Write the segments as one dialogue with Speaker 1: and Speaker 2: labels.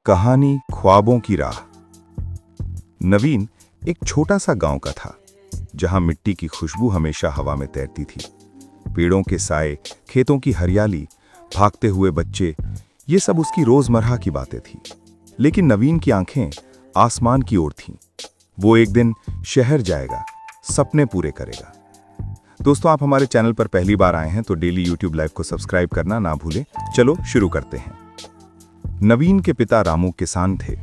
Speaker 1: कहानी ख्वाबों की राह। नवीन एक छोटा सा गांव का था, जहां मिट्टी की खुशबू हमेशा हवा में तैरती थी। पेड़ों के साए, खेतों की हरियाली, भागते हुए बच्चे, ये सब उसकी रोजमर्रा की बातें थी। लेकिन नवीन की आंखें आसमान की ओर थीं। वो एक दिन शहर जाएगा, सपने पूरे करेगा। दोस्तों, आप हमारे चैनल पर पहली बार आए हैं तो डेली यूट्यूब लाइव को सब्सक्राइब करना ना भूलें। चलो शुरू करते हैं। नवीन के पिता रामू किसान थे।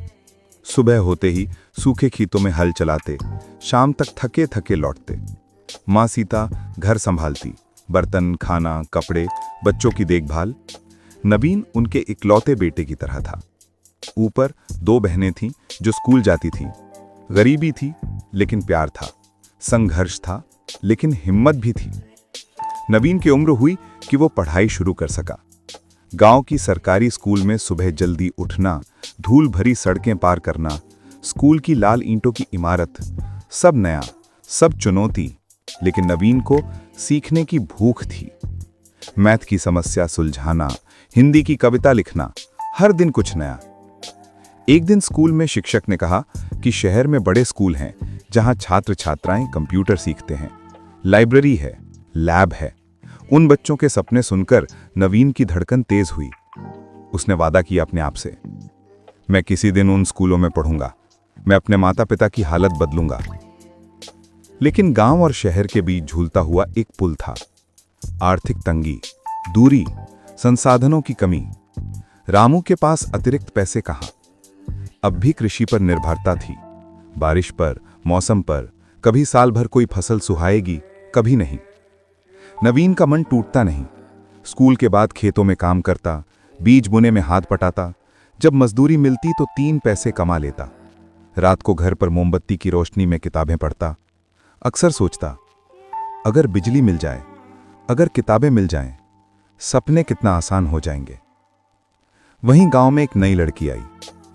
Speaker 1: सुबह होते ही सूखे खेतों में हल चलाते, शाम तक थके थके लौटते। माँ सीता घर संभालती, बर्तन, खाना, कपड़े, बच्चों की देखभाल। नवीन उनके इकलौते बेटे की तरह था। ऊपर दो बहनें थीं जो स्कूल जाती थीं। गरीबी थी लेकिन प्यार था, संघर्ष था लेकिन हिम्मत भी थी। नवीन की उम्र हुई कि वो पढ़ाई शुरू कर सका। गांव की सरकारी स्कूल में सुबह जल्दी उठना, धूल भरी सड़कें पार करना, स्कूल की लाल ईंटों की इमारत, सब नया, सब चुनौती। लेकिन नवीन को सीखने की भूख थी। मैथ की समस्या सुलझाना, हिंदी की कविता लिखना, हर दिन कुछ नया। एक दिन स्कूल में शिक्षक ने कहा कि शहर में बड़े स्कूल हैं जहां छात्र छात्राएं कंप्यूटर सीखते हैं, लाइब्रेरी है, लैब है। उन बच्चों के सपने सुनकर नवीन की धड़कन तेज हुई। उसने वादा किया अपने आप से, मैं किसी दिन उन स्कूलों में पढ़ूंगा, मैं अपने माता पिता की हालत बदलूंगा। लेकिन गांव और शहर के बीच झूलता हुआ एक पुल था। आर्थिक तंगी, दूरी, संसाधनों की कमी। रामू के पास अतिरिक्त पैसे कहां? अब भी कृषि पर निर्भरता थी, बारिश पर, मौसम पर। कभी साल भर कोई फसल सुहाएगी, कभी नहीं। नवीन का मन टूटता नहीं। स्कूल के बाद खेतों में काम करता, बीज बुने में हाथ पटाता। जब मजदूरी मिलती तो 3 पैसे कमा लेता। रात को घर पर मोमबत्ती की रोशनी में किताबें पढ़ता। अक्सर सोचता, अगर बिजली मिल जाए, अगर किताबें मिल जाएं, सपने कितना आसान हो जाएंगे। वहीं गांव में एक नई लड़की आई,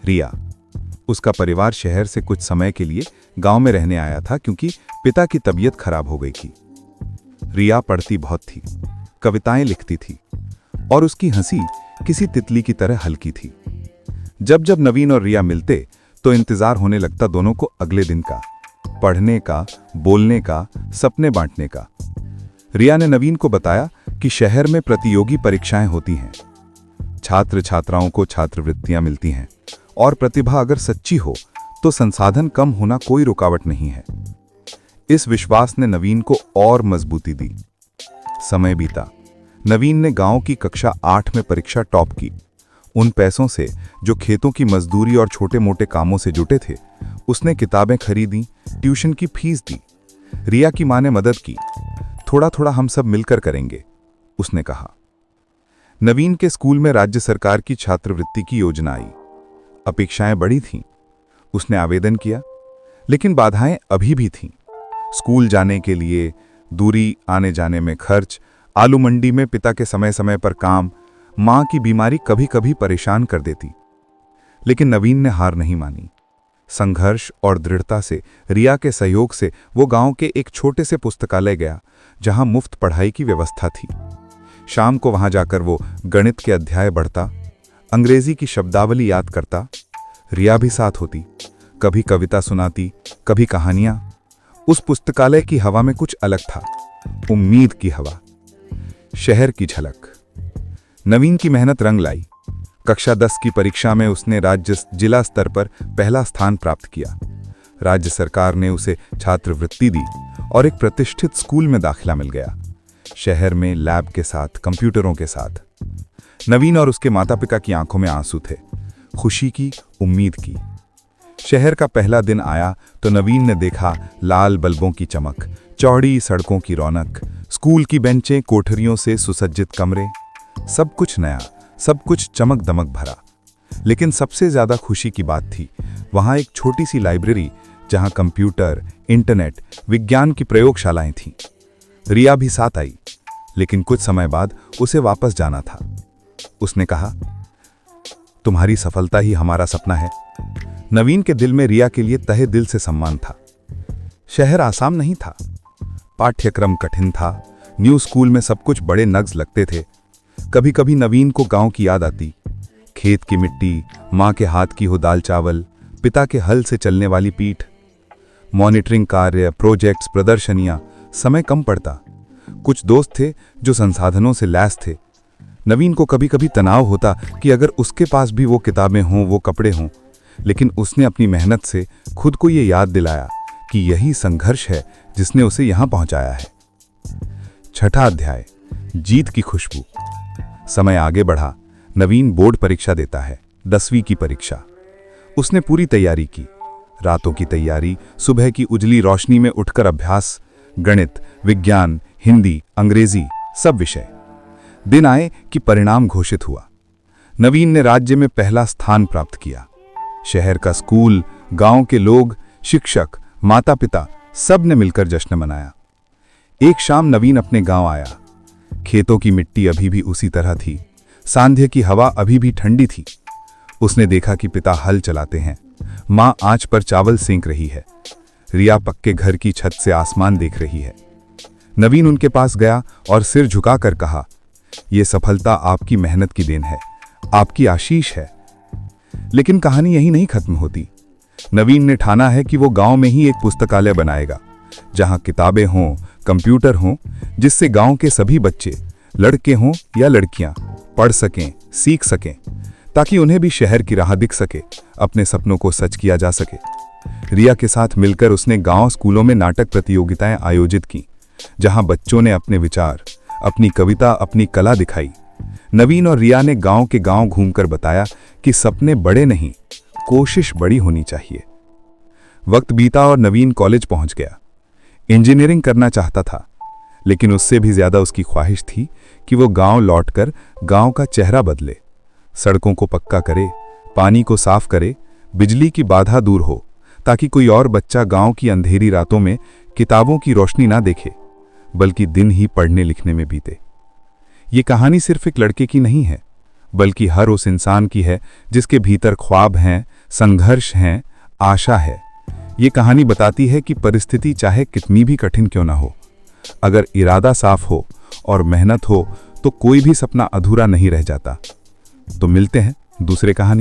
Speaker 1: रिया। उसका परिवार शहर से कुछ समय के लिए गांव में रहने आया था क्योंकि पिता की तबीयत खराब हो गई थी। रिया पढ़ती बहुत थी, कविताएं लिखती थी और उसकी हंसी किसी तितली की तरह हल्की थी। जब जब नवीन और रिया मिलते तो इंतजार होने लगता दोनों को अगले दिन का, पढ़ने का, बोलने का, सपने बांटने का। रिया ने नवीन को बताया कि शहर में प्रतियोगी परीक्षाएं होती हैं, छात्र छात्राओं को छात्रवृत्तियां मिलती हैं और प्रतिभा अगर सच्ची हो तो संसाधन कम होना कोई रुकावट नहीं है। इस विश्वास ने नवीन को और मजबूती दी। समय बीता। नवीन ने गांव की कक्षा 8 में परीक्षा टॉप की। उन पैसों से जो खेतों की मजदूरी और छोटे मोटे कामों से जुटे थे, उसने किताबें खरीदी, ट्यूशन की फीस दी। रिया की मां ने मदद की। थोड़ा थोड़ा हम सब मिलकर करेंगे, उसने कहा। नवीन के स्कूल में राज्य सरकार की छात्रवृत्ति की योजना आई। अपेक्षाएं बड़ी थीं। उसने आवेदन किया, लेकिन बाधाएं अभी भी थीं। स्कूल जाने के लिए दूरी, आने जाने में खर्च, आलू मंडी में पिता के समय समय पर काम, मां की बीमारी कभी कभी परेशान कर देती। लेकिन नवीन ने हार नहीं मानी। संघर्ष और दृढ़ता से, रिया के सहयोग से वो गांव के एक छोटे से पुस्तकालय गया जहां मुफ्त पढ़ाई की व्यवस्था थी। शाम को वहां जाकर वो गणित के अध्याय पढ़ता, अंग्रेजी की शब्दावली याद करता। रिया भी साथ होती, कभी कविता सुनाती, कभी कहानियां। उस पुस्तकालय की हवा में कुछ अलग था, उम्मीद की हवा, शहर की झलक। नवीन की मेहनत रंग लाई। कक्षा 10 की परीक्षा में उसने राज्य जिला स्तर पर पहला स्थान प्राप्त किया। राज्य सरकार ने उसे छात्रवृत्ति दी और एक प्रतिष्ठित स्कूल में दाखिला मिल गया, शहर में लैब के साथ, कंप्यूटरों के साथ। नवीन और उसके माता पिता की आंखों में आंसू थे, खुशी की, उम्मीद की। शहर का पहला दिन आया तो नवीन ने देखा लाल बल्बों की चमक, चौड़ी सड़कों की रौनक, स्कूल की बेंचें, कोठरियों से सुसज्जित कमरे, सब कुछ नया, सब कुछ चमक दमक भरा। लेकिन सबसे ज्यादा खुशी की बात थी वहां एक छोटी सी लाइब्रेरी जहां कंप्यूटर, इंटरनेट, विज्ञान की प्रयोगशालाएं थीं। रिया भी साथ आई, लेकिन कुछ समय बाद उसे वापस जाना था। उसने कहा, तुम्हारी सफलता ही हमारा सपना है। नवीन के दिल में रिया के लिए तहे दिल से सम्मान था। शहर आसान नहीं था, पाठ्यक्रम कठिन था, न्यू स्कूल में सब कुछ बड़े नग्ज लगते थे। कभी कभी नवीन को गांव की याद आती, खेत की मिट्टी, माँ के हाथ की हो दाल चावल, पिता के हल से चलने वाली पीठ। मॉनिटरिंग कार्य, प्रोजेक्ट्स, प्रदर्शनियां, समय कम पड़ता। कुछ दोस्त थे जो संसाधनों से लैस थे। नवीन को कभी कभी तनाव होता कि अगर उसके पास भी वो किताबें हों, वो कपड़े हों, लेकिन उसने अपनी मेहनत से खुद को ये याद दिलाया कि यही संघर्ष है जिसने उसे यहां पहुंचाया है। छठा अध्याय, जीत की खुशबू। समय आगे बढ़ा। नवीन बोर्ड परीक्षा देता है, 10वीं की परीक्षा। उसने पूरी तैयारी की, रातों की तैयारी, सुबह की उजली रोशनी में उठकर अभ्यास, गणित, विज्ञान, हिंदी, अंग्रेजी, सब विषय। दिन आए कि परिणाम घोषित हुआ। नवीन ने राज्य में पहला स्थान प्राप्त किया। शहर का स्कूल, गांव के लोग, शिक्षक, माता पिता, सब ने मिलकर जश्न मनाया। एक शाम नवीन अपने गांव आया। खेतों की मिट्टी अभी भी उसी तरह थी, सांध्य की हवा अभी भी ठंडी थी। उसने देखा कि पिता हल चलाते हैं, मां आंच पर चावल सेंक रही है, रिया पक्के घर की छत से आसमान देख रही है। नवीन उनके पास गया और सिर झुकाकर कहा, यह सफलता आपकी मेहनत की देन है, आपकी आशीष है। लेकिन कहानी यही नहीं खत्म होती। नवीन ने ठाना है कि वो गांव में ही एक पुस्तकालय बनाएगा, जहां किताबें हों, कंप्यूटर हों, जिससे गांव के सभी बच्चे, लड़के हों या लड़कियां, पढ़ सकें, सीख सकें, ताकि उन्हें भी शहर की राह दिख सके, अपने सपनों को सच किया जा सके। रिया के साथ मिलकर उसने गांव स्कूलों में नाटक प्रतियोगिताएं आयोजित की, जहां बच्चों ने अपने विचार, अपनी कविता, अपनी कला दिखाई। नवीन और रिया ने गांव के गांव घूमकर बताया कि सपने बड़े नहीं, कोशिश बड़ी होनी चाहिए। वक्त बीता और नवीन कॉलेज पहुंच गया। इंजीनियरिंग करना चाहता था, लेकिन उससे भी ज्यादा उसकी ख्वाहिश थी कि वो गांव लौटकर गांव का चेहरा बदले, सड़कों को पक्का करे, पानी को साफ करे, बिजली की बाधा दूर हो, ताकि कोई और बच्चा गांव की अंधेरी रातों में किताबों की रोशनी ना देखे, बल्कि दिन ही पढ़ने लिखने में बीते। ये कहानी सिर्फ एक लड़के की नहीं है, बल्कि हर उस इंसान की है जिसके भीतर ख्वाब हैं, संघर्ष हैं, आशा है। ये कहानी बताती है कि परिस्थिति चाहे कितनी भी कठिन क्यों ना हो, अगर इरादा साफ हो और मेहनत हो तो कोई भी सपना अधूरा नहीं रह जाता। तो मिलते हैं दूसरे कहानी।